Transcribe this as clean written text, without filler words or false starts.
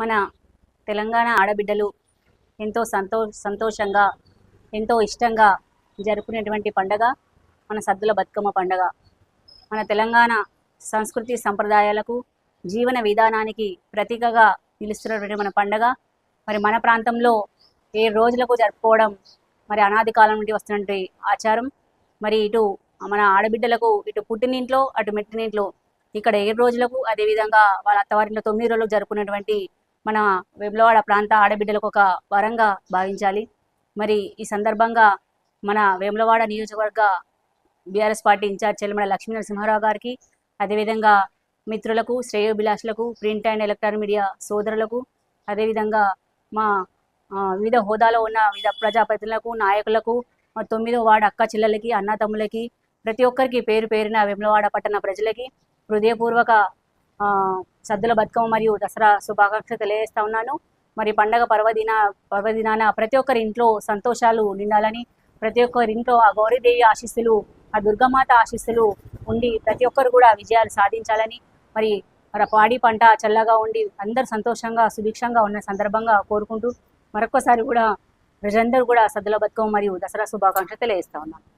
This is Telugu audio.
మన తెలంగాణ ఆడబిడ్డలు ఎంతో సంతోషంగా ఎంతో ఇష్టంగా జరుపుకునేటువంటి పండగ మన సద్దుల బతుకమ్మ పండగ. మన తెలంగాణ సంస్కృతి సంప్రదాయాలకు జీవన విధానానికి ప్రతీకగా నిలుస్తున్నటువంటి మన పండగ. మరి మన ప్రాంతంలో 7 రోజులకు జరుపుకోవడం మరి అనాది కాలం నుండి వస్తున్నటువంటి ఆచారం. మరి ఇటు మన ఆడబిడ్డలకు ఇటు పుట్టినింట్లో అటు మెట్టినింట్లో ఇక్కడ 7 రోజులకు, అదేవిధంగా వాళ్ళ అత్తవారింట్లో 9 రోజులకు జరుపుకునేటువంటి మన వేములవాడ ప్రాంత ఆడబిడ్డలకు ఒక వరంగా భావించాలి. మరి ఈ సందర్భంగా మన వేములవాడ నియోజకవర్గ BRS party incharge Chellimala Lakshmi Narasimha Rao గారికి, అదేవిధంగా మిత్రులకు, శ్రేయోభిలాషులకు, ప్రింట్ అండ్ ఎలక్ట్రానిక్ మీడియా సోదరులకు, అదేవిధంగా మా వివిధ హోదాలో ఉన్న వివిధ ప్రజాప్రతినిధులకు, నాయకులకు, 9వ వార్డు అక్క చెల్లెలకి, అన్నతమ్ములకి, ప్రతి ఒక్కరికి పేరు పేరున వేములవాడ పట్టణ ప్రజలకి హృదయపూర్వక సద్దుల బతుకమ్మ మరియు దసరా శుభాకాంక్షలు తెలియజేస్తా ఉన్నాను. మరి పండగ పర్వదినాన ప్రతి ఒక్కరి ఇంట్లో సంతోషాలు నిండాలని, ప్రతి ఒక్కరి ఇంట్లో ఆ గౌరీదేవి ఆశీస్సులు, ఆ దుర్గమాత ఆశీస్సులు ఉండి ప్రతి ఒక్కరు కూడా విజయాలు సాధించాలని, మరి పాడి పంట చల్లగా ఉండి అందరూ సంతోషంగా సుభిక్షంగా ఉన్న సందర్భంగా కోరుకుంటూ మరొకసారి కూడా ప్రజలందరూ కూడా సద్దుల బతుకమ్మ మరియు దసరా శుభాకాంక్షలు తెలియజేస్తా ఉన్నాను.